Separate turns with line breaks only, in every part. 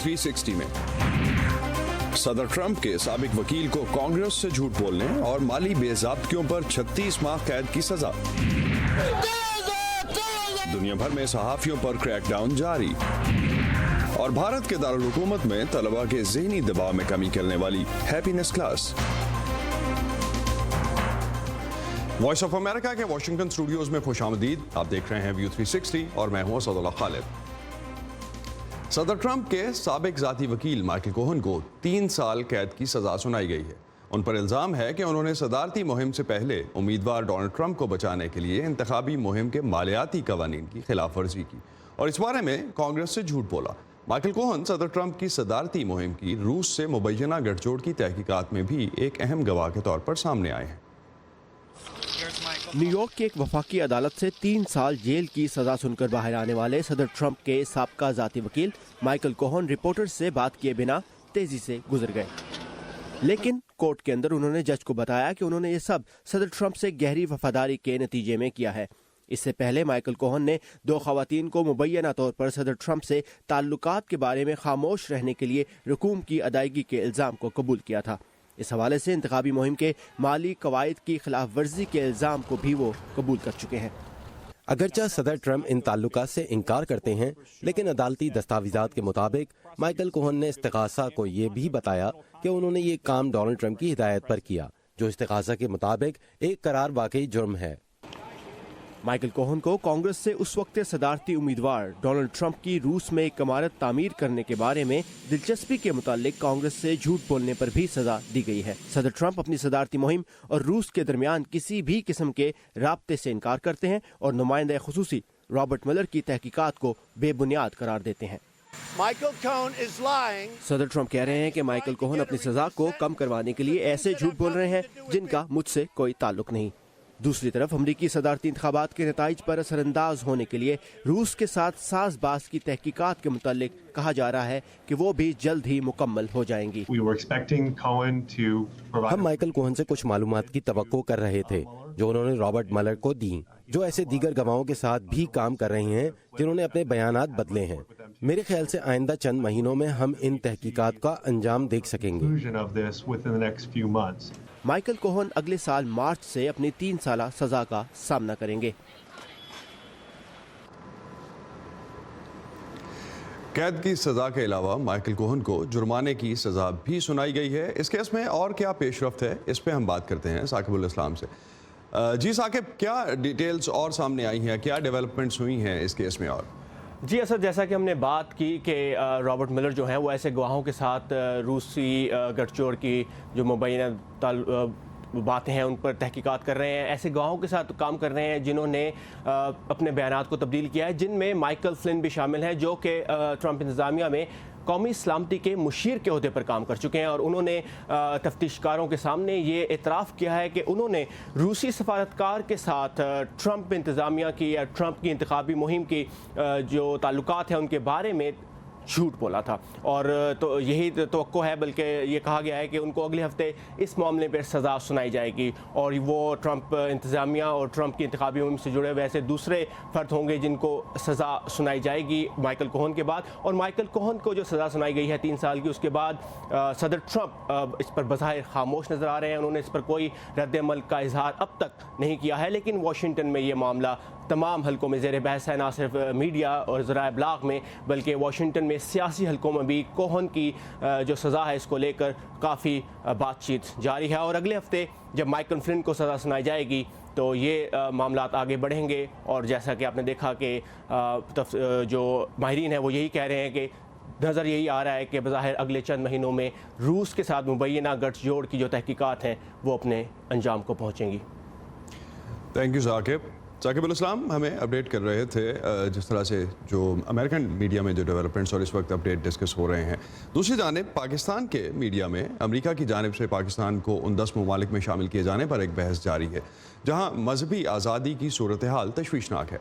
360 में सदर ट्रंप के साबिक वकील को कांग्रेस से झूठ बोलने और माली बेज़ाब्तियों पर 36 माह कैद की सजा। दुनिया भर में सहाफियों पर क्रैकडाउन जारी और भारत के दारुल हुकूमत में तलबा के ज़हनी दबाव में कमी करने वाली happiness class. Voice of America के वॉशिंगटन स्टूडियोज में खुशामदीद। आप देख रहे हैं व्यू 360 और मैं हूं असदुल्लाह खालिद। सदर ट्रंप के साबिक ज़ाती वकील माइकल कोहन को 3 साल कैद की सजा सुनाई गई है। उन पर इल्ज़ाम है कि उन्होंने सदारती मुहिम से पहले उम्मीदवार डोनाल्ड ट्रंप को बचाने के लिए इंतखाबी मुहिम के मालियाती कवानीन की खिलाफ वर्जी की और इस बारे में कांग्रेस से झूठ बोला। माइकल कोहन सदर ट्रंप की सदारती मुहिम की रूस से मुबैना गठजोड़ की तहकीकात में भी एक अहम गवाह के तौर पर सामने आए हैं।
न्यूयॉर्क की एक वफाकी अदालत से 3 साल जेल की सजा सुनकर बाहर आने वाले सदर ट्रंप के साबका ज़ाती वकील माइकल कोहन रिपोर्टर्स से बात किए बिना तेजी से गुजर गए, लेकिन कोर्ट के अंदर उन्होंने जज को बताया कि उन्होंने ये सब सदर ट्रंप से गहरी वफादारी के नतीजे में किया है। इससे पहले माइकल कोहन ने 2 खवातीन को मुबैना तौर पर सदर ट्रंप से ताल्लुकात के बारे में खामोश रहने के लिए रकूम की अदायगी के इल्ज़ाम को कबूल किया था। इस हवाले से इंतखाबी मुहिम के माली कवायद की खिलाफ वर्जी के इल्ज़ाम को भी वो कबूल कर चुके हैं।
अगरचा सदर ट्रंप इन ताल्लुकात से इनकार करते हैं, लेकिन अदालती दस्तावेज़ात के मुताबिक माइकल कोहन ने इस्तिग़ासा को ये भी बताया कि उन्होंने ये काम डोनाल्ड ट्रंप की हिदायत पर किया, जो इस्तिग़ासा के मुताबिक एक करार वाकई जुर्म है।
माइकल कोहन को कांग्रेस से उस वक्त सदारती उम्मीदवार डोनाल्ड ट्रंप की रूस में एक इमारत तामीर करने के बारे में दिलचस्पी के मुतालिक कांग्रेस से झूठ बोलने पर भी सजा दी गई है। सदर ट्रंप अपनी सदारती मुहिम और रूस के दरमियान किसी भी किस्म के राब्ते से इनकार करते हैं और नुमाइंदा खुसूसी रॉबर्ट मिलर की तहकीकात को बेबुनियाद करार देते हैं। सदर ट्रंप कह रहे हैं कि माइकल कोहन अपनी सजा को कम करवाने के लिए ऐसे झूठ बोल रहे हैं जिनका मुझसे कोई ताल्लुक नहीं। दूसरी तरफ अमरीकी सदारती इंतखाबात के नताइज पर असरअंदाज होने के लिए रूस के साथ साज़बाज़ की तहकीकात के मुतालिक कहा जा रहा है कि वो भी जल्द ही मुकम्मल हो जाएंगी।
हम माइकल कोहन से कुछ मालूमात की तवक्को कर रहे थे जो उन्होंने रॉबर्ट मलर को दी, जो ऐसे दीगर गवाहों के साथ भी काम कर रहे हैं जिन्होंने अपने बयानात बदले हैं। मेरे ख्याल से आइंदा चंद महीनों में हम इन तहकीकात का अंजाम देख सकेंगे।
माइकल कोहन अगले साल मार्च से अपनी 3 साला सजा का सामना करेंगे।
कैद की सजा के अलावा माइकल कोहन को जुर्माने की सजा भी सुनाई गई है। इस केस में और क्या पेशरफ्त है, इस पे हम बात करते हैं साकिबुल इस्लाम से। जी साकिब, क्या डिटेल्स और सामने आई हैं, क्या डेवलपमेंट्स हुई हैं इस केस में? और
जी असद, जैसा कि हमने बात की कि रॉबर्ट मिलर जो हैं वो ऐसे गवाहों के साथ रूसी गठजोड़ की जो मुबैना बातें हैं उन पर तहकीकात कर रहे हैं, ऐसे गवाहों के साथ काम कर रहे हैं जिन्होंने अपने बयानात को तब्दील किया है, जिनमें माइकल फ्लिन भी शामिल हैं जो कि ट्रंप इंतज़ामिया में कौमी सलामती के मुशीर के ओहदे पर काम कर चुके हैं और उन्होंने तफ्तीशकारों के सामने ये एतराफ़ किया है कि उन्होंने रूसी सफारतकार के साथ ट्रंप इंतज़ामिया की या ट्रंप की इंतखाबी मुहिम की जो ताल्लुकात हैं उनके बारे में झूठ बोला था। और तो यही तवक्को है, बल्कि ये कहा गया है कि उनको अगले हफ्ते इस मामले पर सज़ा सुनाई जाएगी और वो ट्रंप इंतज़ामिया और ट्रंप की इंतखाबी मुहिम से जुड़े हुए ऐसे दूसरे फ़र्द होंगे जिनको सज़ा सुनाई जाएगी माइकल कोहन के बाद। और माइकल कोहन को जो सज़ा सुनाई गई है 3 साल की, उसके बाद सदर ट्रंप इस पर बज़ाहिर खामोश नज़र आ रहे हैं। उन्होंने इस पर कोई रद्द-ए-अमल का इजहार अब तक नहीं किया है, लेकिन वाशिंगटन में ये मामला तमाम हलकों में ज़ेर बहस है, ना सिर्फ मीडिया और ज़राए इब्लाग में बल्कि वाशिंगटन में सियासी हलकों में भी कोहन की जो सज़ा है इसको लेकर काफ़ी बातचीत जारी है। और अगले हफ्ते जब माइकल फ्लिन को सज़ा सुनाई जाएगी तो ये मामलात आगे बढ़ेंगे और जैसा कि आपने देखा कि जो माहिरीन हैं वो यही कह रहे हैं कि नज़र यही आ रहा है कि बज़ाहिर अगले चंद महीनों में रूस के साथ मुबैना गठजोड़ की जो तहकीकात हैं वो अपने अंजाम को पहुँचेंगी।
थैंक यू साकिबुल इस्लाम हमें अपडेट कर रहे थे जिस तरह से जो अमेरिकन मीडिया में जो डेवलपमेंट्स और इस वक्त अपडेट डिस्कस हो रहे हैं। दूसरी जानिब पाकिस्तान के मीडिया में अमेरिका की जानिब से पाकिस्तान को उन 10 ममालिक में शामिल किए जाने पर एक बहस जारी है जहां मजहबी आज़ादी की सूरत हाल तशवीशनाक है।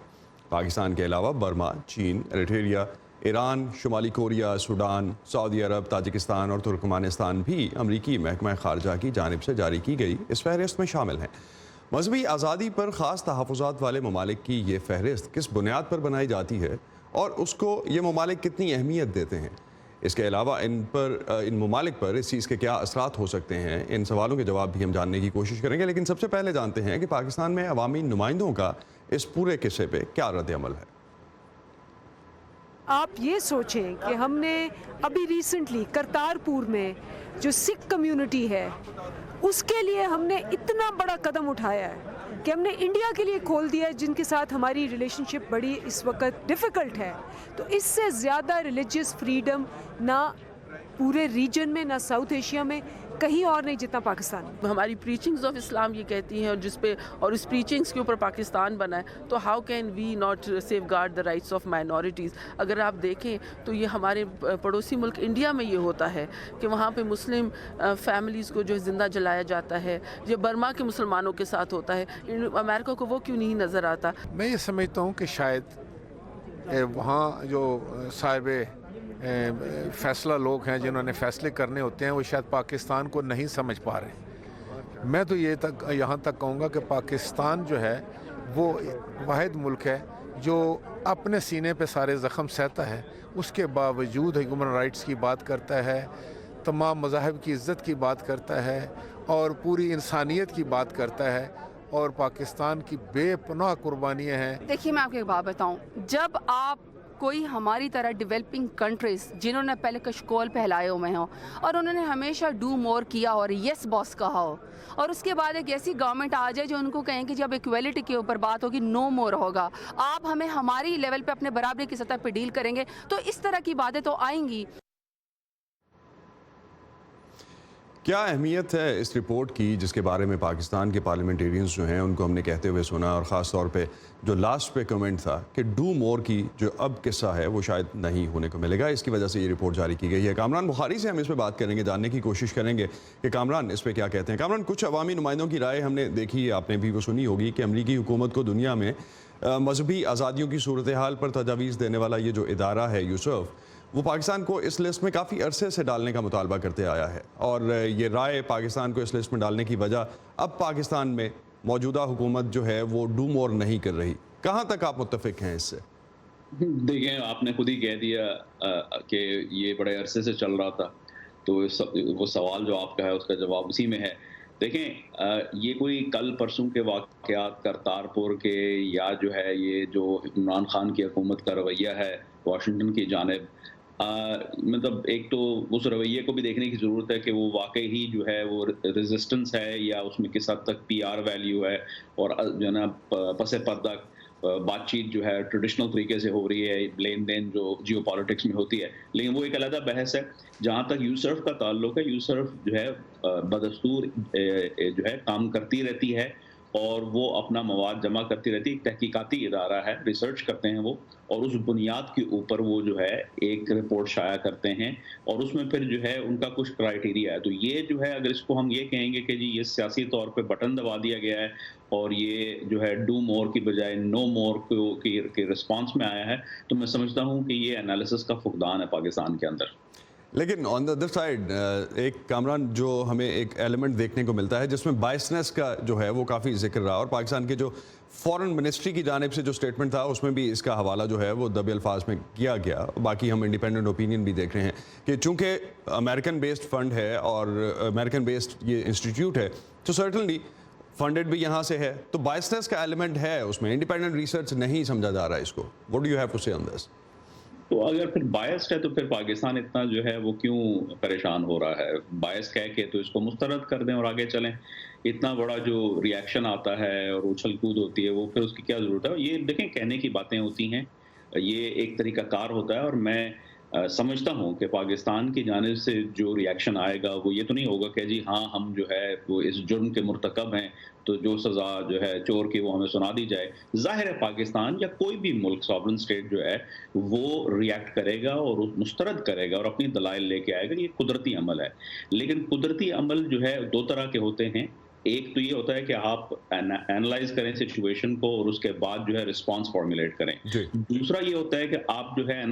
पाकिस्तान के अलावा बर्मा, चीन, एरिट्रिया, ईरान, शुमाली कोरिया, सूडान, सऊदी अरब, ताजिकिस्तान और तुर्कमानिस्तान भी अमरीकी महकमा ख़ारजा की जानिब से जारी की गई इस फहरिस्त में शामिल हैं। मजहबी आज़ादी पर ख़ास तहफ़्फ़ुज़ात वाले ममालिक की ये फहरिस्त किस बुनियाद पर बनाई जाती है और उसको ये ममालिक कितनी अहमियत देते हैं, اس کے علاوہ ان ممالک پر اس چیز کے کیا اثرات ہو سکتے ہیں، ان سوالوں کے جواب بھی ہم جاننے کی کوشش کریں گے، لیکن سب سے پہلے جانتے ہیں کہ پاکستان میں عوامی نمائندوں کا اس پورے قصے پہ کیا رد عمل ہے۔
آپ یہ سوچیں کہ ہم نے ابھی ریسنٹلی کرتارپور میں جو سکھ کمیونٹی ہے اس کے لیے ہم نے اتنا بڑا قدم اٹھایا ہے کہ ہم نے انڈیا کے لیے کھول دیا ہے، جن کے ساتھ ہماری ریلیشن شپ بڑی اس وقت ڈیفیکلٹ ہے۔ تو اس سے زیادہ ریلیجیس فریڈم نہ پورے ریجن میں، نہ ساؤتھ ایشیا میں کہیں اور نہیں جتنا پاکستان میں۔
ہماری پریچنگز آف اسلام یہ کہتی ہیں، اور اس پریچنگز کے اوپر پاکستان بنا ہے، تو how can we not safeguard the rights of minorities. اگر آپ دیکھیں تو یہ ہمارے پڑوسی ملک انڈیا میں یہ ہوتا ہے کہ وہاں پہ مسلم فیملیز کو جو زندہ جلایا جاتا ہے، یہ برما کے مسلمانوں کے ساتھ ہوتا ہے، امریکہ کو وہ کیوں نہیں نظر آتا؟
میں یہ سمجھتا ہوں کہ شاید وہاں جو صاحب فیصلہ لوگ ہیں، جنہوں نے فیصلے کرنے ہوتے ہیں، وہ شاید پاکستان کو نہیں سمجھ پا رہے۔ میں تو یہاں تک کہوں گا کہ پاکستان جو ہے وہ واحد ملک ہے جو اپنے سینے پہ سارے زخم سہتا ہے، اس کے باوجود ہیومن رائٹس کی بات کرتا ہے، تمام مذاہب کی عزت کی بات کرتا ہے اور پوری انسانیت کی بات کرتا ہے، اور پاکستان کی بے پناہ قربانیاں ہیں۔
دیکھیے میں آپ کو ایک بات بتاؤں، جب آپ کوئی ہماری طرح ڈیولپنگ کنٹریز جنہوں نے پہلے کشکول پھیلائے ہوئے ہوں اور انہوں نے ہمیشہ ڈو مور کیا اور یس باس کہا ہو، اور اس کے بعد ایک ایسی گورنمنٹ آ جائے جو ان کو کہیں کہ جب ایکویلٹی کے اوپر بات ہوگی نو مور ہوگا، آپ ہمیں ہماری لیول پہ اپنے برابری کی سطح پہ ڈیل کریں گے، تو اس طرح کی باتیں تو آئیں گی۔
کیا اہمیت ہے اس رپورٹ کی جس کے بارے میں پاکستان کے پارلیمنٹیرینز جو ہیں ان کو ہم نے کہتے ہوئے سنا، اور خاص طور پہ جو لاسٹ پہ کمنٹ تھا کہ ڈو مور کی جو اب قصہ ہے وہ شاید نہیں ہونے کو ملے گا، اس کی وجہ سے یہ رپورٹ جاری کی گئی ہے۔ کامران بخاری سے ہم اس پہ بات کریں گے، جاننے کی کوشش کریں گے کہ کامران اس پہ کیا کہتے ہیں۔ کامران، کچھ عوامی نمائندوں کی رائے ہم نے دیکھی ہے، آپ نے بھی وہ سنی ہوگی کہ امریکی حکومت کو دنیا میں مذہبی آزادیوں کی صورتحال پر تجاویز دینے والا یہ جو ادارہ ہے یوسف، وہ پاکستان کو اس لسٹ میں کافی عرصے سے ڈالنے کا مطالبہ کرتے آیا ہے، اور یہ رائے پاکستان کو اس لسٹ میں ڈالنے کی وجہ اب پاکستان میں موجودہ حکومت جو ہے وہ ڈو مور نہیں کر رہی۔ کہاں تک آپ متفق ہیں اس سے؟
دیکھیں، آپ نے خود ہی کہہ دیا کہ یہ بڑے عرصے سے چل رہا تھا، تو وہ سوال جو آپ کا ہے اس کا جواب اسی میں ہے۔ دیکھیں، یہ کوئی کل پرسوں کے واقعات کرتارپور کے یا جو ہے یہ جو عمران خان کی حکومت کا رویہ ہے واشنگٹن کی جانب، مطلب ایک تو اس رویے کو بھی دیکھنے کی ضرورت ہے کہ وہ واقعی ہی جو ہے وہ ریزسٹنس ہے یا اس میں کس حد تک پی آر ویلیو ہے، اور جو ہے نا پس پردہ بات چیت جو ہے ٹریڈیشنل طریقے سے ہو رہی ہے، لین دین جو جیو پالیٹکس میں ہوتی ہے، لیکن وہ ایک علیحدہ بحث ہے۔ جہاں تک یوسرف کا تعلق ہے، یوسرف جو ہے بدستور جو ہے کام کرتی رہتی ہے اور وہ اپنا مواد جمع کرتی رہتی ہے، ایک تحقیقاتی ادارہ ہے، ریسرچ کرتے ہیں وہ، اور اس بنیاد کے اوپر وہ جو ہے ایک رپورٹ شائع کرتے ہیں، اور اس میں پھر جو ہے ان کا کچھ کرائیٹیریا ہے۔ تو یہ جو ہے اگر اس کو ہم یہ کہیں گے کہ جی یہ سیاسی طور پہ بٹن دبا دیا گیا ہے اور یہ جو ہے ڈو مور کی بجائے نو مور کی رسپانس میں آیا ہے، تو میں سمجھتا ہوں کہ یہ انالیسس کا فقدان ہے پاکستان کے اندر۔
لیکن آن دا ادر سائڈ ایک کامران جو ہمیں ایک ایلیمنٹ دیکھنے کو ملتا ہے جس میں بائسنس کا جو ہے وہ کافی ذکر رہا، اور پاکستان کے جو فورن منسٹری کی جانب سے جو سٹیٹمنٹ تھا اس میں بھی اس کا حوالہ جو ہے وہ دبے الفاظ میں کیا گیا۔ باقی ہم انڈیپینڈنٹ اوپینین بھی دیکھ رہے ہیں کہ چونکہ امریکن بیسڈ فنڈ ہے اور امریکن بیسڈ یہ انسٹیٹیوٹ ہے، تو سرٹنلی فنڈڈ بھی یہاں سے ہے، تو بائسنس کا ایلیمنٹ ہے اس میں، انڈیپینڈنٹ ریسرچ نہیں سمجھا جا رہا ہے اس کو۔ What do you have to say on دس؟
تو اگر پھر بائسڈ ہے تو پھر پاکستان اتنا جو ہے وہ کیوں پریشان ہو رہا ہے؟ بائس کہہ کے تو اس کو مسترد کر دیں اور آگے چلیں۔ اتنا بڑا جو ریاکشن آتا ہے اور اچھل کود ہوتی ہے وہ پھر اس کی کیا ضرورت ہے؟ یہ دیکھیں، کہنے کی باتیں ہوتی ہیں، یہ ایک طریقہ کار ہوتا ہے، اور میں سمجھتا ہوں کہ پاکستان کی جانب سے جو ریاکشن آئے گا وہ یہ تو نہیں ہوگا کہ جی ہاں ہم جو ہے وہ اس جرم کے مرتکب ہیں تو جو سزا جو ہے چور کی وہ ہمیں سنا دی جائے۔ ظاہر ہے پاکستان یا کوئی بھی ملک ساورن اسٹیٹ جو ہے وہ ریاکٹ کرے گا اور مسترد کرے گا اور اپنی دلائل لے کے آئے گا، یہ قدرتی عمل ہے۔ لیکن قدرتی عمل جو ہے دو طرح کے ہوتے ہیں، ایک تو یہ ہوتا ہے کہ آپ اینالائز کریں سچویشن کو اور اس کے بعد جو ہے رسپانس فارمولیٹ کریں۔ دوسرا یہ ہوتا ہے کہ آپ جو ہے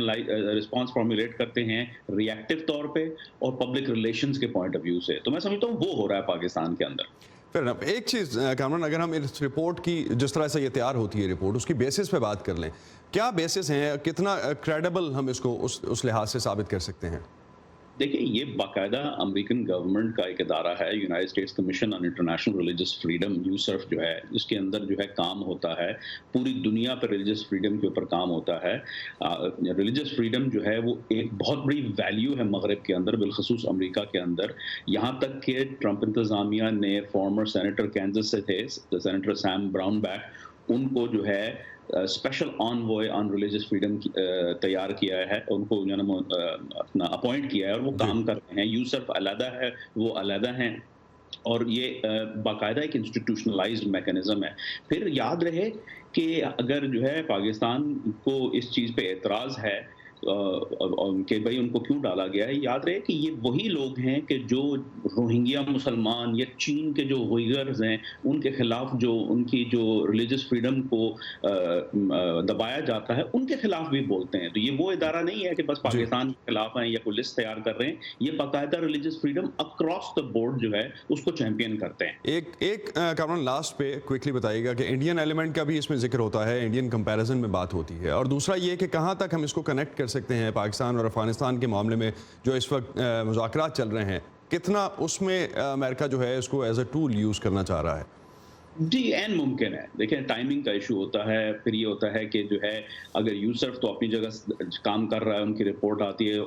رسپانس فارمولیٹ کرتے ہیں ریئیکٹیو طور پہ اور پبلک ریلیشنز کے پوائنٹ آف ویو سے۔ تو میں سمجھتا ہوں وہ ہو رہا ہے پاکستان کے اندر۔
پھر ایک چیز کامران، اگر ہم اس رپورٹ کی جس طرح سے یہ تیار ہوتی ہے رپورٹ، اس کی بیسس پہ بات کر لیں، کیا بیسس ہیں، کتنا کریڈیبل ہم اس کو اس لحاظ سے ثابت کر سکتے ہیں؟
دیکھیں یہ باقاعدہ امریکن گورنمنٹ کا ایک ادارہ ہے، United States Commission on International Religious Freedom, USCIRF جو ہے، اس کے اندر جو ہے کام ہوتا ہے، پوری دنیا پر ریلیجس فریڈم کے اوپر کام ہوتا ہے. ریلیجس فریڈم جو ہے وہ ایک بہت بڑی ویلیو ہے مغرب کے اندر، بالخصوص امریکہ کے اندر. یہاں تک کہ ٹرمپ انتظامیہ نے فارمر سینیٹر کینزس سے تھے سینیٹر سیم براؤن بیک، ان کو جو ہے اسپیشل آنوائے آن ریلیجس فریڈم تیار کیا ہے، ان کو اپنا اپوائنٹ کیا ہے اور وہ کام کرتے ہیں. یوسف علیحدہ ہے، وہ علیحدہ ہیں، اور یہ باقاعدہ ایک انسٹیٹیوشنلائزڈ میکانزم ہے. پھر یاد رہے کہ اگر جو ہے پاکستان کو اس چیز پہ اعتراض ہے کہ بھائی ان کو کیوں ڈالا گیا ہے، یاد رہے کہ یہ وہی لوگ ہیں کہ جو روہنگیا مسلمان یا چین کے جو ویگرز ہیں ان کے خلاف جو ان کی جو ریلیجس فریڈم کو دبایا جاتا ہے ان کے خلاف بھی بولتے ہیں. تو یہ وہ ادارہ نہیں ہے کہ بس پاکستان کے خلاف ہیں یا کوئی لسٹ تیار کر رہے ہیں، یہ باقاعدہ religious freedom across the board جو ہے اس کو چیمپئن کرتے ہیں.
ایک کامران لاسٹ پہ کوئکلی بتائیے گا کہ انڈین ایلیمنٹ کا بھی اس میں ذکر ہوتا ہے، انڈین کمپیریزن میں بات ہوتی ہے، اور دوسرا یہ کہ کہاں تک ہم اس کو کنیکٹ کر سکتے ہیں پاکستان اور افغانستان کے معاملے میں جو اس وقت مذاکرات چل رہے ہیں، کتنا اس میں امریکہ جو ہے اس کو ایز اے ٹول یوز کرنا چاہ رہا ہے؟
جی این ممکن ہے. دیکھیں ٹائمنگ کا ایشو ہوتا ہے، پھر یہ ہوتا ہے کہ جو ہے اگر یوسف تو اپنی جگہ کام کر رہا ہے، ان کی رپورٹ آتی ہے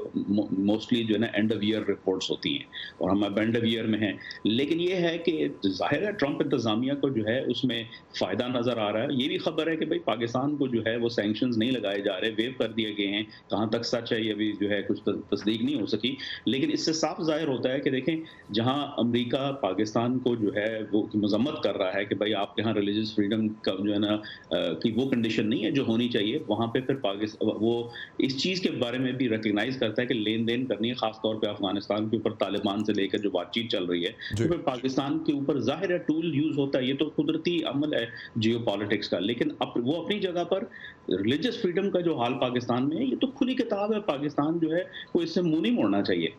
موسٹلی جو ہے نا اینڈ آف ایئر رپورٹس ہوتی ہیں اور ہم اب اینڈ آف ایئر میں ہیں. لیکن یہ ہے کہ ظاہر ہے ٹرمپ انتظامیہ کو جو ہے اس میں فائدہ نظر آ رہا ہے. یہ بھی خبر ہے کہ بھائی پاکستان کو جو ہے وہ سینکشنز نہیں لگائے جا رہے، ویو کر دیے گئے ہیں. کہاں تک سچ ہے یہ بھی جو ہے کچھ تصدیق نہیں ہو سکی، لیکن اس سے صاف ظاہر ہوتا ہے کہ دیکھیں جہاں امریکہ پاکستان کو جو ہے وہ مذمت کر رہا ہے کہ بھائی آپ کے یہاں ریلیجس فریڈم کا جو ہے نا کہ وہ کنڈیشن نہیں ہے جو ہونی چاہیے، وہاں پہ پھر پاکستان وہ اس چیز کے بارے میں بھی ریکگنائز کرتا ہے کہ لین دین کرنی ہے، خاص طور پہ افغانستان کے اوپر طالبان سے لے کر جو بات چیت چل رہی ہے، تو پھر پاکستان کے اوپر ظاہر ہے ٹول یوز ہوتا ہے. یہ تو قدرتی عمل ہے جیو پالیٹکس کا، لیکن وہ اپنی جگہ پر ریلیجس فریڈم کا جو حال پاکستان میں ہے یہ تو کھلی کتاب ہے. پاکستان جو ہے وہ اس سے منہ نہیں موڑنا چاہیے.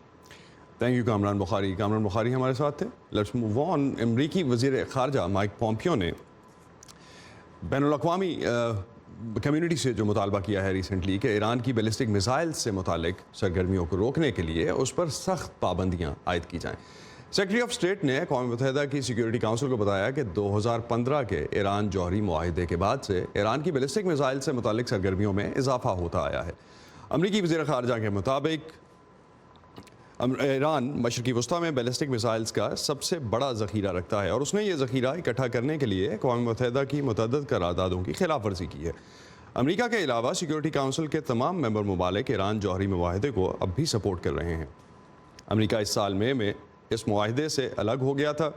تھینک یو کامران بخاری. کامران بخاری ہمارے ساتھ تھے. Let's move on. امریکی وزیر خارجہ مائک پومپیو نے بین الاقوامی کمیونٹی سے جو مطالبہ کیا ہے ریسنٹلی کہ ایران کی بیلسٹک میزائل سے متعلق سرگرمیوں کو روکنے کے لیے اس پر سخت پابندیاں عائد کی جائیں. سیکرٹری آف اسٹیٹ نے اقوام متحدہ کی سیکیورٹی کونسل کو بتایا کہ 2015 کے ایران جوہری معاہدے کے بعد سے ایران کی بیلسٹک میزائل سے متعلق سرگرمیوں میں اضافہ ہوتا آیا ہے. امریکی وزیر خارجہ کے مطابق ایران مشرقی وسطیٰ میں بیلسٹک میزائلز کا سب سے بڑا ذخیرہ رکھتا ہے اور اس نے یہ ذخیرہ اکٹھا کرنے کے لیے اقوام متحدہ کی متعدد قراردادوں کی خلاف ورزی کی ہے. امریکہ کے علاوہ سیکیورٹی کونسل کے تمام ممبر ممالک ایران جوہری معاہدے کو اب بھی سپورٹ کر رہے ہیں. امریکہ اس سال مئی میں اس معاہدے سے الگ ہو گیا تھا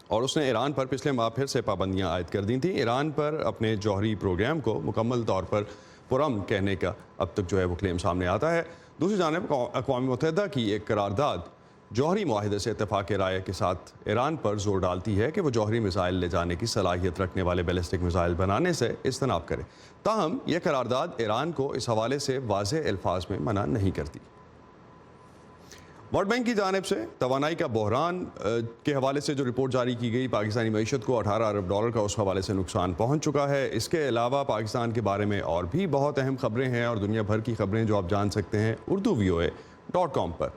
اور اس نے ایران پر پچھلے ماہ پھر سے پابندیاں عائد کر دی تھیں. ایران پر اپنے جوہری پروگرام کو مکمل طور پر پرامن کہنے کا اب تک جو ہے وہ کلیم سامنے آتا ہے. دوسری جانب اقوام متحدہ کی ایک قرارداد جوہری معاہدے سے اتفاق رائے کے ساتھ ایران پر زور ڈالتی ہے کہ وہ جوہری میزائل لے جانے کی صلاحیت رکھنے والے بیلسٹک میزائل بنانے سے اجتناب کرے. تاہم یہ قرارداد ایران کو اس حوالے سے واضح الفاظ میں منع نہیں کرتی. ورلڈ بینک کی جانب سے توانائی کا بحران کے حوالے سے جو رپورٹ جاری کی گئی، پاکستانی معیشت کو $18 ارب کا اس حوالے سے نقصان پہنچ چکا ہے. اس کے علاوہ پاکستان کے بارے میں اور بھی بہت اہم خبریں ہیں اور دنیا بھر کی خبریں جو آپ جان سکتے ہیں urduvoa.com پر.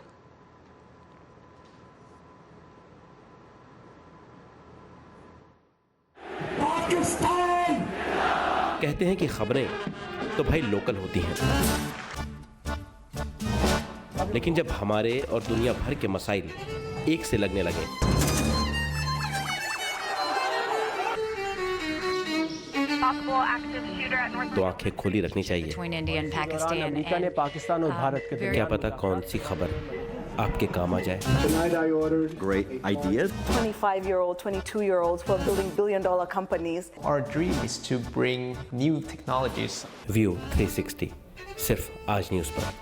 کہتے ہیں کہ خبریں تو بھائی لوکل ہوتی ہیں، لیکن جب ہمارے اور دنیا بھر کے مسائل ایک سے لگنے لگے تو آنکھیں کھلی رکھنی چاہیے.
امریکہ نے پاکستان اور بھارت کے
کیا پتا کون سی خبر آپ کے کام آ جائے.
Great ideas.
25-year-old, 22-year-olds who are building billion-dollar companies.
Our dream is to bring new technologies.
View 360 صرف آج نیوز پر.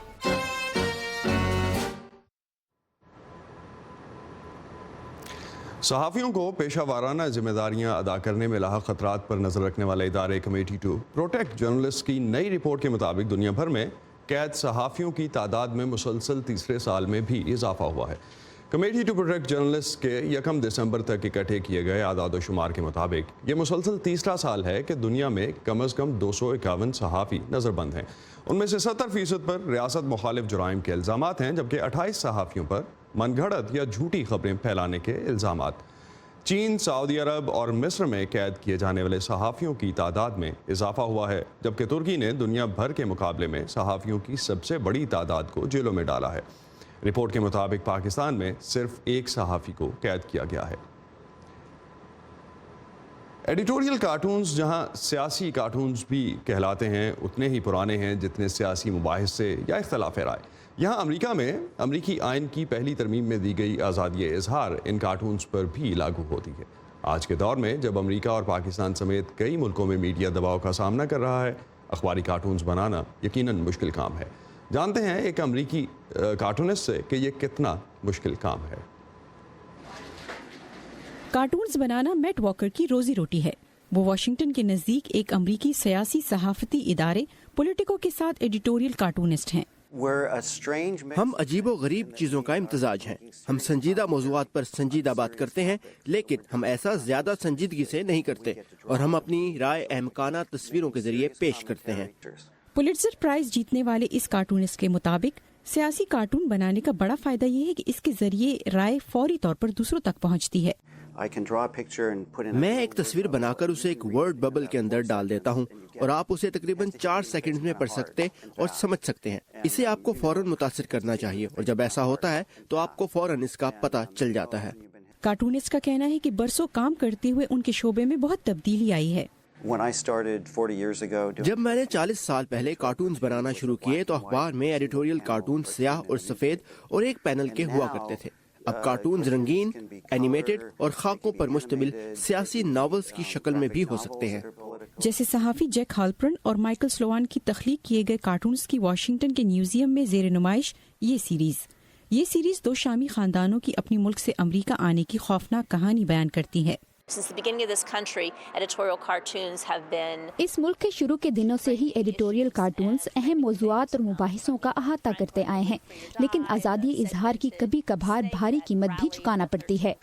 صحافیوں کو پیشہ وارانہ ذمہ داریاں ادا کرنے میں لاحق خطرات پر نظر رکھنے والے ادارے کمیٹی ٹو پروٹیکٹ جرنلسٹ کی نئی رپورٹ کے مطابق دنیا بھر میں قید صحافیوں کی تعداد میں مسلسل تیسرے سال میں بھی اضافہ ہوا ہے. कमेटी टू प्रोटेक्ट जर्नलिस्ट के 1 दिसंबर तक इकट्ठे किए गए आदाद शुमार के मुताबिक ये मुसलसल तीसरा साल है कि दुनिया में कम अज़ कम 251 सहाफ़ी नज़रबंद हैं। उनमें से 70% पर रियासत मुखालिफ जुराइम के इल्ज़ामात हैं, जबकि 28 सहाफ़ियों पर मनगढ़ंत या झूठी खबरें फैलाने के इल्ज़ामात। चीन, सऊदी अरब और मिस्र में कैद किए जाने वाले सहाफ़ियों की तादाद में इजाफा हुआ है, जबकि तुर्की ने दुनिया भर के मुकाबले में सहाफ़ियों की सबसे बड़ी तादाद को जेलों में डाला है। रिपोर्ट के मुताबिक पाकिस्तान में सिर्फ एक सहाफ़ी को कैद किया गया है। एडिटोरियल कार्टून्स जहां सियासी कार्टून्स भी कहलाते हैं, उतने ही पुराने हैं जितने सियासी मुबाहिसे या इख्तलाफ राय। यहाँ अमेरिका में अमरीकी आइन की पहली तरमीम में दी गई आज़ादी इजहार इन कार्टून्स पर भी लागू होती है। आज के दौर में जब अमेरिका और पाकिस्तान समेत कई मुल्कों में मीडिया दबाव का सामना कर रहा है, अखबारी कार्टून्स बनाना यकीनन मुश्किल काम है। जानते हैं एक अमरीकी कार्टूनिस्ट से कि ये कितना मुश्किल काम है।
कार्टून्स बनाना मैट वॉकर की रोजी रोटी है। वो वाशिंगटन के नजदीक एक अमरीकी सियासी सहाफती इदारे पॉलिटिको के साथ एडिटोरियल कार्टूनिस्ट हैं।
हम अजीबो गरीब चीज़ों का इम्तजाज हैं। हम संजीदा मौज़ूआत पर संजीदा बात करते हैं, लेकिन हम ऐसा ज्यादा संजीदगी से नहीं करते और हम अपनी राय अहमकाना तस्वीरों के जरिए पेश करते हैं।
पुलिट्जर प्राइज जीतने वाले इस कार्टूनिस्ट के मुताबिक सियासी कार्टून बनाने का बड़ा फायदा ये है कि इसके जरिए राय फौरी तौर पर दूसरों तक पहुंचती है।
मैं एक तस्वीर बनाकर उसे एक वर्ड बबल के अंदर डाल देता हूं और आप उसे तकरीबन 4 सेकंड में पढ़ सकते और समझ सकते हैं। इसे आपको फौरन मुतासिर करना चाहिए और जब ऐसा होता है तो आपको फौरन इसका पता चल जाता है।
कार्टूनिस्ट का कहना है कि बरसों काम करते हुए उनके शोबे में बहुत तब्दीली आई है।
जब मैंने 40 साल पहले कार्टून्स बनाना शुरू किए तो अखबार में एडिटोरियल कार्टून स्याह और सफेद और एक पैनल के हुआ करते थे। अब कार्टून्स रंगीन, एनिमेटेड और खाकों पर मुश्तमिल सियासी नॉवेल्स की शक्ल में भी हो सकते हैं।
जैसे सहाफी जैक हाल्परन और माइकल स्लोवान की तख्लीक किए गए कार्टून्स की वाशिंगटन के म्यूजियम में जेर नुमाइश ये सीरीज 2 शामी खानदानों की अपनी मुल्क से अमरीका आने की खौफनाक कहानी बयान करती है।
इस मुल्क के शुरू के दिनों से ही एडिटोरियल कार्टून्स अहम मौज़ूआत और मुबाहिसों का अहाता करते आए हैं, लेकिन आज़ादी इजहार की कभी कभार भारी कीमत भी चुकाना पड़ती है।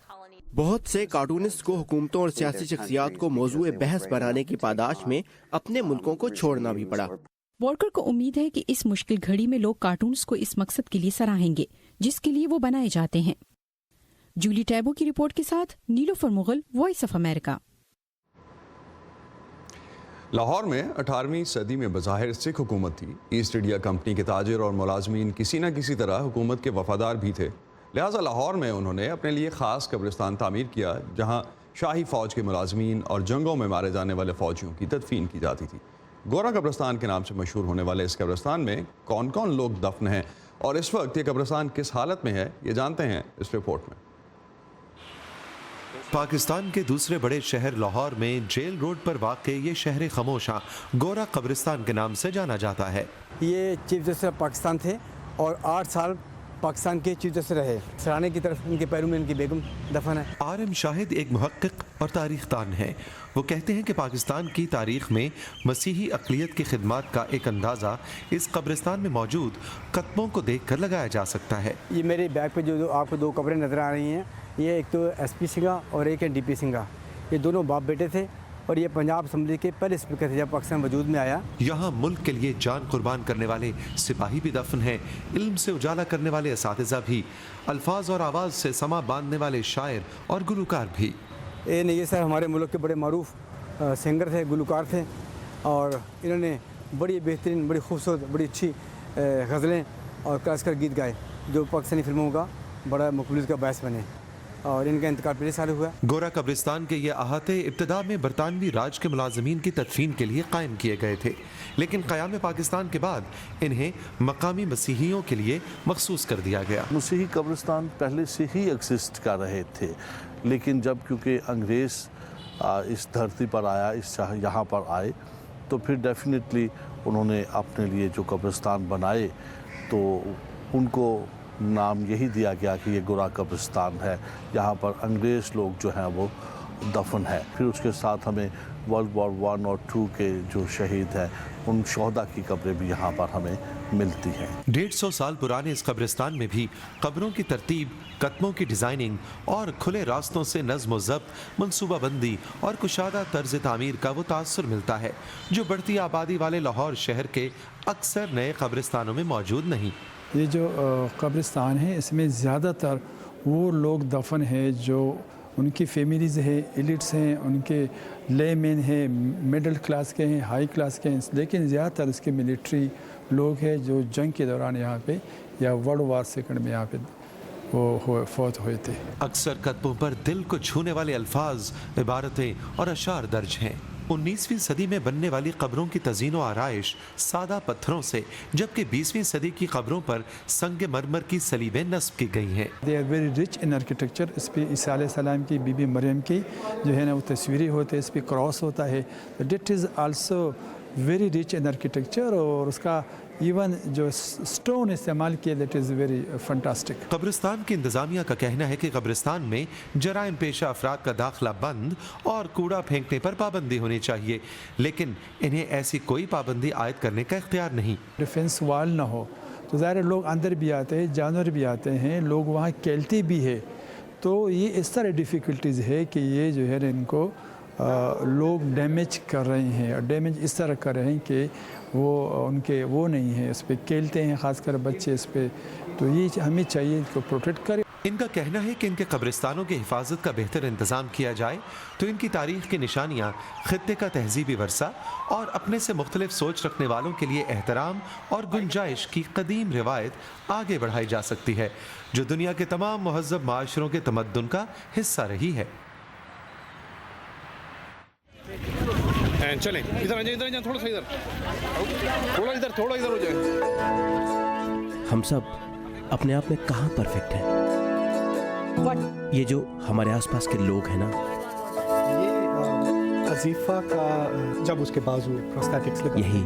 बहुत से कार्टूनिस्ट को हुकूमतों और सियासी शख्सियात को मौजूए बहस बनाने की पादाश में अपने मुल्कों को छोड़ना भी पड़ा।
वॉकर को उम्मीद है कि इस मुश्किल घड़ी में लोग कार्टून्स को इस मकसद के लिए सराहेंगे जिसके लिए वो बनाए जाते हैं। जूली टैबो की रिपोर्ट के साथ Nilofar Mughal, voice of America.
Lahore में 18वीं सदी में बज़ाहिर सिख हुकूमत थी। ईस्ट इंडिया कंपनी के ताजिर और मुलाजमीन किसी न किसी तरह हुकूमत के वफादार भी थे, लिहाजा लाहौर में उन्होंने अपने लिए ख़ास कब्रिस्तान तामीर किया जहाँ शाही फ़ौज के मुलाजमीन और जंगों में मारे जाने वाले फ़ौजियों की तदफीन की जाती थी। गोरा कब्रिस्तान के नाम से मशहूर होने वाले इस कब्रिस्तान में कौन कौन लोग दफन हैं और इस वक्त ये कब्रिस्तान किस हालत में है, ये जानते हैं इस रिपोर्ट में।
पाकिस्तान के दूसरे बड़े शहर लाहौर में जेल रोड पर वाक़े ये शहर खामोशा गोरा कब्रिस्तान के नाम से जाना जाता है।
ये चीफ जस्टिस ऑफ पाकिस्तान थे और 8 साल पाकिस्तान के चीफ जस्टिस रहे। सराहने की तरफ उनके पैरों में उनकी बेगम दफन है।
RM शाहिद एक मुहक्किक और तारीख दान है। वो कहते हैं कि पाकिस्तान की तारीख में मसीही अक़लियत की खिदमत का एक अंदाज़ा इस कब्रिस्तान में मौजूद कत्बों को देख कर लगाया जा सकता है।
ये मेरे बैग पे जो आपको 2 कब्रें नज़र आ रही हैं, ये एक तो SP सिंघा और एक है DP सिंघा। ये दोनों बाप बेटे थे और ये पंजाब असम्बली के पहले स्पीकर थे जब पाकिस्तान वजूद में आया।
यहाँ मुल्क के लिए जान कुर्बान करने वाले सिपाही भी दफन हैं, इल्म से उजाला करने वाले असातिज़ा भी, अल्फाज और आवाज़ से समा बांधने वाले शायर और गुलकार भी।
ये नहीं सर हमारे मुल्क के बड़े मारूफ सिंगर थे, गुलकार थे और इन्होंने बड़ी बेहतरीन, बड़ी खूबसूरत, बड़ी अच्छी गज़लें और क्लासिकल गीत गाए जो पाकिस्तानी फिल्मों का बड़ा मकबूलियत का बायस बने और इनका इंतकाल पिछले साल हुआ।
गोरा कब्रिस्तान के ये अहाते इब्तिदा में बरतानवी राज के मुलाजमीन की तदफीन के लिए कायम किए गए थे, लेकिन क़याम पाकिस्तान के बाद इन्हें मकामी मसीहियों के लिए मखसूस कर दिया गया।
मसीही कब्रिस्तान पहले से ही एग्जिस्ट कर रहे थे, लेकिन जब क्योंकि अंग्रेज़ इस धरती पर आया, यहाँ पर आए, तो फिर डेफिनेटली उन्होंने अपने लिए जो कब्रिस्तान बनाए तो उनको नाम यही दिया गया कि ये गोरा कब्रिस्तान है। यहाँ पर अंग्रेज़ लोग जो हैं वो दफन है। फिर उसके साथ हमें वर्ल्ड वॉर 1 और 2 के जो शहीद हैं उन शोहदा की कब्रें भी यहाँ पर हमें मिलती हैं।
150 साल पुराने इस कब्रिस्तान में भी कब्रों की तरतीब, कत्मों की डिज़ाइनिंग और खुले रास्तों से नज़्म व ज़ब्त, मनसूबाबंदी और कुशादा तर्ज तामीर का वो तासुर मिलता है जो बढ़ती आबादी वाले लाहौर शहर के अक्सर नए कब्रिस्तानों में मौजूद नहीं।
ये जो कब्रिस्तान है इसमें ज़्यादातर वो लोग दफन है जो उनकी फैमिलीज़ है, एलिट्स हैं, उनके लेमैन हैं, मिडिल क्लास के हैं, हाई क्लास के हैं, लेकिन ज़्यादातर इसके मिलिट्री लोग हैं जो जंग के दौरान यहाँ पे या वर्ल्ड वार सेकंड में यहाँ पे वो फौत हुए थे।
अक्सर कत्बों पर दिल को छूने वाले अल्फाज, इबारतें और अशार दर्ज हैं। 19वीं सदी में बनने वाली कब्रों की तज़ीन व आराइश सादा पत्थरों से, जबकि 20वीं सदी की कब्रों पर संग मरमर की सलीबें नस्ब की गई हैं।
They are very rich in architecture. इस पर ईसा अलैहिस्सलाम की बीबी मरियम की जो है ना वो तस्वीरें होते हैं, इस पर क्रॉस होता है। It is also very rich in architecture और उसका इवन जो स्टोन इस्तेमाल किया दैट इज़ वेरी फंटास्टिक।
कब्रिस्तान की इंतजामिया का कहना है कि कब्रिस्तान में जराइम पेशा अफराद का दाखिला बंद और कूड़ा फेंकने पर पाबंदी होनी चाहिए, लेकिन इन्हें ऐसी कोई पाबंदी आयद करने का इख्तियार नहीं।
डिफेंस वाल ना हो तो ज़ाहिर लोग अंदर भी आते हैं, जानवर भी आते हैं, लोग वहाँ खेलते भी है, तो ये इस तरह डिफ़िकल्टीज़ है कि ये जो है इनको लोग डैमेज कर रहे हैं और डैमेज इस तरह कर रहे हैं कि वो उनके वो नहीं है, इस पर खेलते हैं, ख़ासकर बच्चे इस पर, तो ये हमें चाहिए इनको प्रोटेक्ट करें।
इनका कहना है कि इनके कब्रिस्तानों की हिफाजत का बेहतर इंतज़ाम किया जाए तो इनकी तारीख़ की निशानियाँ, खित्ते का तहजीबी वर्सा और अपने से मुख्तलिफ सोच रखने वालों के लिए एहतराम और गुंजाइश की कदीम रिवायत आगे बढ़ाई जा सकती है जो दुनिया के तमाम महज़्ज़ब माशरों के तमद्दुन का हिस्सा रही है।
चलें इधर आ जाए, इधर आ जाए, थोड़ा सा इधर, थोड़ा इधर हो जाए।
हम सब अपने आप में कहाँ परफेक्ट हैं? ये जो हमारे आसपास के लोग हैं ना,
ये अजीफा का जब उसके बाजू प्रोस्थेटिक्स लगा,
यही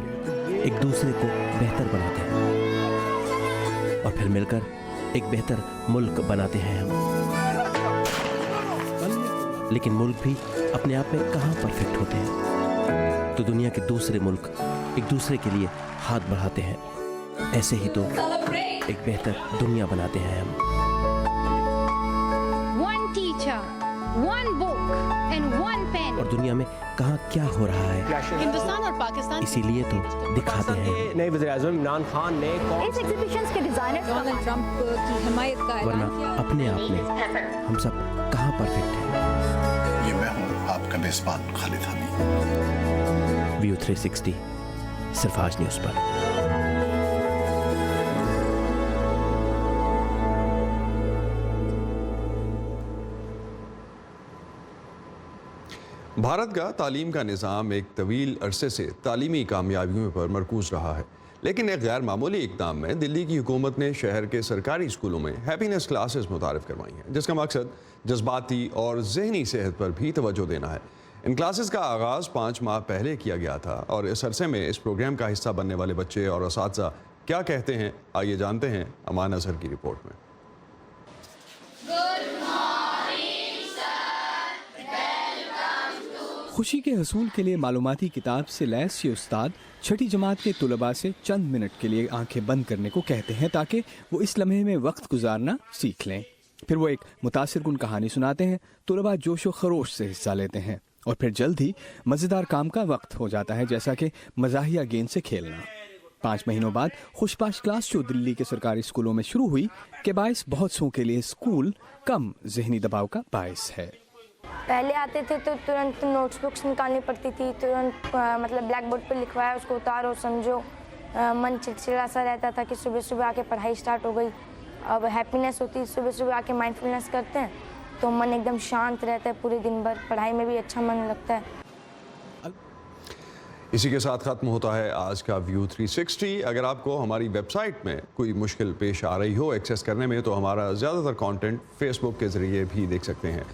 एक दूसरे को बेहतर बनाते हैं और फिर मिलकर एक बेहतर मुल्क बनाते हैं हम। लेकिन मुल्क भी अपने आप में कहाँ परफेक्ट होते हैं? तो दुनिया के दूसरे मुल्क एक दूसरे के लिए हाथ बढ़ाते हैं, ऐसे ही तो एक बेहतर दुनिया बनाते हैं हम।
One teacher, one book and one pen.
और दुनिया में कहाँ क्या हो रहा है,
हिंदुस्तान और पाकिस्तान
इसीलिए तो दिखाते हैं।
नए वज़ीर-ए-आज़म इमरान खान ने
इस एग्जीबिशंस के डिजाइनर डोनाल्ड ट्रंप की हिमायत का
वरना
ऐलान किया।
अपने आप में हम सब कहाँ परफेक्ट हैं?
ये मैं हूँ आपका मेज़बान खालिद हमीद।
व्यू 360 सिर्फ आज न्यूज़ पर।
भारत का तालीम का निज़ाम एक तवील अरसे से तालीमी कामयाबियों पर मरकूज़ रहा है, लेकिन एक गैर मामूली इक़दाम में दिल्ली की हुकूमत ने शहर के सरकारी स्कूलों में हैप्पीनेस क्लासेस मुतारिफ करवाई हैं, जिसका मकसद जज्बाती और ज़हनी सेहत पर भी तवज्जो देना है। इन क्लासेस का आगाज़ 5 माह पहले किया गया था और इस अरसे में इस प्रोग्राम का हिस्सा बनने वाले बच्चे और असातिज़ा क्या कहते हैं, आइए जानते हैं अमान अज़हर की रिपोर्ट में।
खुशी के हसूल के लिए मालूमाती किताब से लैस ये उस्ताद छठी जमात के तुलबा से चंद मिनट के लिए आंखें बंद करने को कहते हैं ताकि वो इस लम्हे में वक्त गुजारना सीख लें। फिर वो एक मुतासिरकुन कहानी सुनाते हैं, तुलबा जोश व खरोश से हिस्सा लेते हैं और फिर जल्द ही मज़ेदार काम का वक्त हो जाता है, जैसा कि मज़ाहिया गेंद से खेलना। 5 महीनों बाद खुशपाश क्लास जो दिल्ली के सरकारी स्कूलों में शुरू हुई के बायस बहुत सौ के लिए स्कूल कम ज़हनी दबाव का बायस है।
पहले आते थे तो तुरंत नोट्स बुक्स निकालनी पड़ती थी, तुरंत मतलब ब्लैक बोर्ड पर लिखवाया उसको उतारो समझो, मन चिड़चिड़ा सा रहता था कि सुबह सुबह आके पढ़ाई स्टार्ट हो गई। अब हैप्पीनेस होती है, सुबह सुबह आके माइंडफुलनेस करते हैं तो मन एकदम शांत रहता है, पूरे दिन भर पढ़ाई में भी अच्छा मन लगता है।
इसी के साथ ख़त्म होता है आज का व्यू 360। अगर आपको हमारी वेबसाइट में कोई मुश्किल पेश आ रही हो एक्सेस करने में, तो हमारा ज़्यादातर कंटेंट फेसबुक के ज़रिए भी देख सकते हैं।